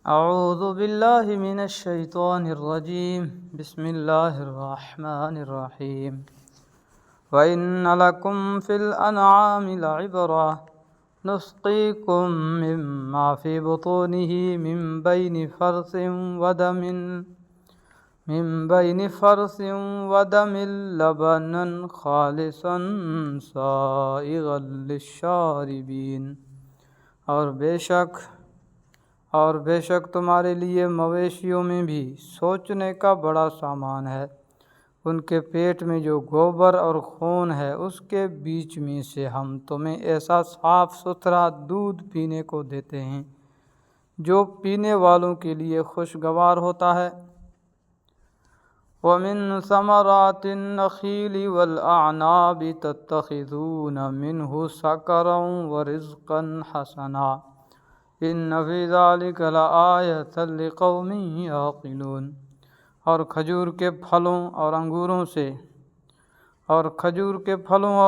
اعوذ باللہ من الشیطان الرجیم بسم اللہ الرحمن الرحیم وَإِنَّ لَكُمْ فِي الْأَنْعَامِ لَعِبْرَةً نُسْقِيكُم مِّمَّا فِي بُطُونِهِ من بين فرث ودم لبنا خالصا سائغا للشاربین، اور بے شک تمہارے لیے مویشیوں میں بھی سوچنے کا بڑا سامان ہے۔ ان کے پیٹ میں جو گوبر اور خون ہے، اس کے بیچ میں سے ہم تمہیں ایسا صاف ستھرا دودھ پینے کو دیتے ہیں جو پینے والوں کے لیے خوشگوار ہوتا ہے۔ وَمِن ثَمَرَاتِ النَّخِيلِ وَالْأَعْنَابِ تَتَّخِذُونَ مِنْهُ سَكَرًا وَرِزْقًا حَسَنًا إِنَّ فِي ذَلِكَ لَآيَةً لِقَوْمٍ يَعْقِلُونَ۔ اور کھجور کے پھلوں اور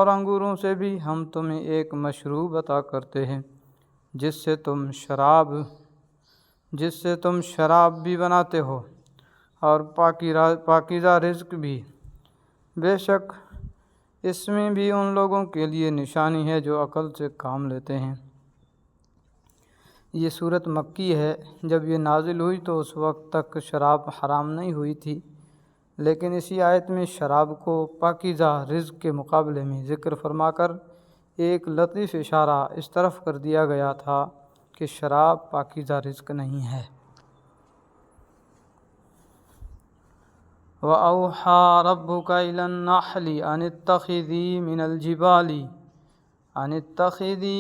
انگوروں سے بھی ہم تمہیں ایک مشروب عطا کرتے ہیں جس سے تم شراب بھی بناتے ہو، اور پاکیزہ رزق بھی۔ بے شک اس میں بھی ان لوگوں کے لیے نشانی ہے جو عقل سے کام لیتے ہیں۔ یہ صورت مکی ہے۔ جب یہ نازل ہوئی تو اس وقت تک شراب حرام نہیں ہوئی تھی، لیکن اسی آیت میں شراب کو پاکیزہ رزق کے مقابلے میں ذکر فرما کر ایک لطیف اشارہ اس طرف کر دیا گیا تھا کہ شراب پاکیزہ رزق نہیں ہے۔ وَأَوْحَىٰ رَبُّكَ إِلَى النَّحْلِ أَنِ اتَّخِذِي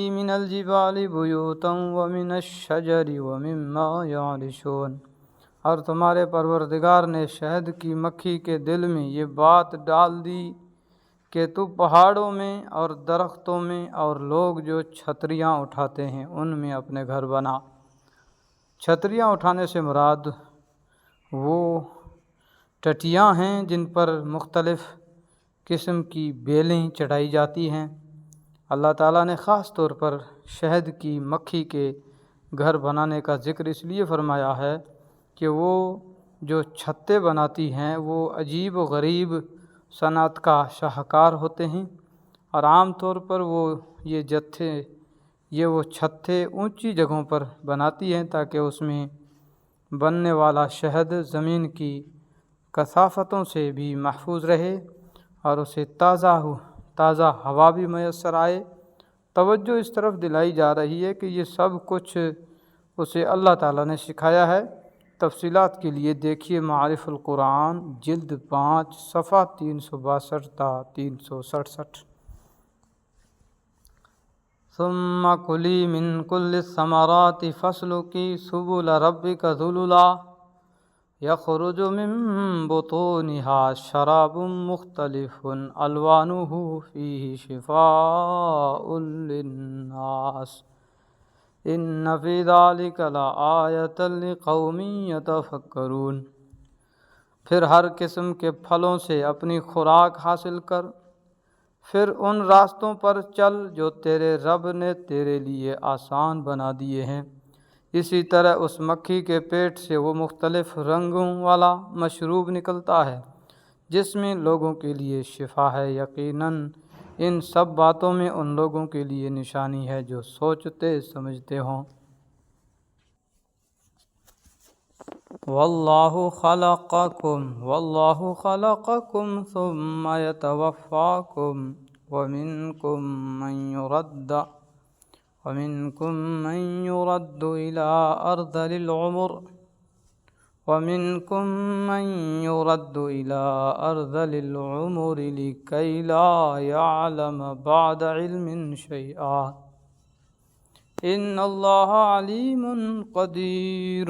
مِنَ الْجِبَالِ بُيُوتًا وَمِنَ الشَّجَرِ وَمِمَّا يَعْرِشُونَ۔ اور تمہارے پروردگار نے شہد کی مکھی کے دل میں یہ بات ڈال دی کہ تو پہاڑوں میں اور درختوں میں اور لوگ جو چھتریاں اٹھاتے ہیں ان میں اپنے گھر بنا۔ چھتریاں اٹھانے سے مراد وہ ٹٹیاں ہیں جن پر مختلف قسم کی بیلیں چڑھائی جاتی ہیں۔ اللہ تعالیٰ نے خاص طور پر شہد کی مکھی کے گھر بنانے کا ذکر اس لیے فرمایا ہے کہ وہ جو چھتے بناتی ہیں وہ عجیب و غریب صنعت کا شاہکار ہوتے ہیں، اور عام طور پر وہ چھتے اونچی جگہوں پر بناتی ہیں تاکہ اس میں بننے والا شہد زمین کی کثافتوں سے بھی محفوظ رہے اور اسے تازہ ہوا بھی میسر آئے۔ توجہ اس طرف دلائی جا رہی ہے کہ یہ سب کچھ اسے اللہ تعالیٰ نے سکھایا ہے۔ تفصیلات کے لیے دیکھیے معارف القرآن جلد 5 صفحہ 362 تا 367۔ ثم کلی من کل الثمرات فاسلکی سبل ربک ذللا یخرج من بطونها شراب مختلف الوانه فیہ شفاء للناس ان فی ذلک لآیۃ لقوم یتفکرون۔ پھر ہر قسم کے پھلوں سے اپنی خوراک حاصل کر، پھر ان راستوں پر چل جو تیرے رب نے تیرے لیے آسان بنا دیے ہیں۔ اسی طرح اس مکھی کے پیٹ سے وہ مختلف رنگوں والا مشروب نکلتا ہے جس میں لوگوں کے لیے شفا ہے۔ یقیناً ان سب باتوں میں ان لوگوں کے لیے نشانی ہے جو سوچتے سمجھتے ہوں۔ واللہ خلقکم ثم یتوفاکم ومنکم من يرد إلى أرذل العمر لكي لا يعلم بعد علم شيئا إن الله عليم قدير۔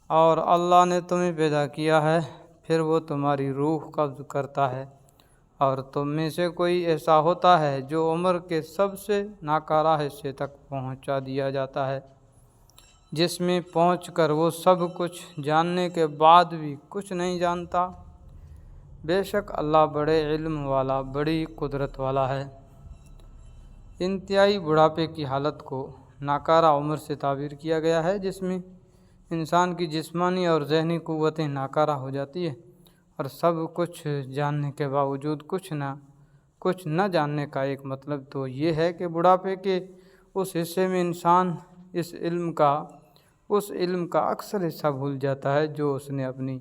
اور اللہ نے تمہیں پیدا کیا ہے، پھر وہ تمہاری روح قبض کرتا ہے، اور تم میں سے کوئی ایسا ہوتا ہے جو عمر کے سب سے ناکارہ حصے تک پہنچا دیا جاتا ہے، جس میں پہنچ کر وہ سب کچھ جاننے کے بعد بھی کچھ نہیں جانتا۔ بے شک اللہ بڑے علم والا، بڑی قدرت والا ہے۔ انتہائی بڑھاپے کی حالت کو ناکارہ عمر سے تعبیر کیا گیا ہے، جس میں انسان کی جسمانی اور ذہنی قوتیں ناکارہ ہو جاتی ہے اور سب کچھ جاننے کے باوجود کچھ نہ جاننے کا ایک مطلب تو یہ ہے کہ بڑھاپے کے اس حصے میں انسان اس علم کا اکثر حصہ بھول جاتا ہے جو اس نے اپنی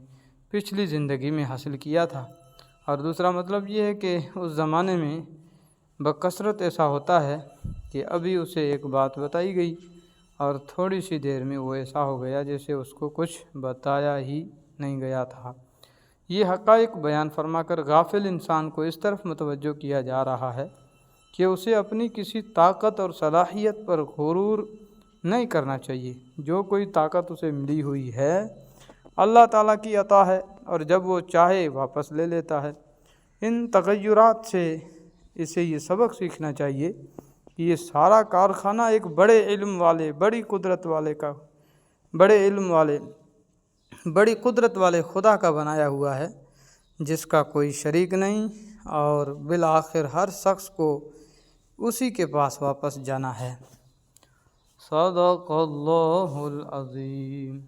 پچھلی زندگی میں حاصل کیا تھا۔ اور دوسرا مطلب یہ ہے کہ اس زمانے میں بکثرت ایسا ہوتا ہے کہ ابھی اسے ایک بات بتائی گئی اور تھوڑی سی دیر میں وہ ایسا ہو گیا جیسے اس کو کچھ بتایا ہی نہیں گیا تھا۔ یہ حقائق بیان فرما کر غافل انسان کو اس طرف متوجہ کیا جا رہا ہے کہ اسے اپنی کسی طاقت اور صلاحیت پر غرور نہیں کرنا چاہیے۔ جو کوئی طاقت اسے ملی ہوئی ہے اللہ تعالیٰ کی عطا ہے اور جب وہ چاہے واپس لے لیتا ہے۔ ان تغیرات سے اسے یہ سبق سیکھنا چاہیے کہ یہ سارا کارخانہ ایک بڑے علم والے، بڑی قدرت والے خدا کا بنایا ہوا ہے، جس کا کوئی شریک نہیں، اور بالآخر ہر شخص کو اسی کے پاس واپس جانا ہے۔ صدق اللہ العظیم۔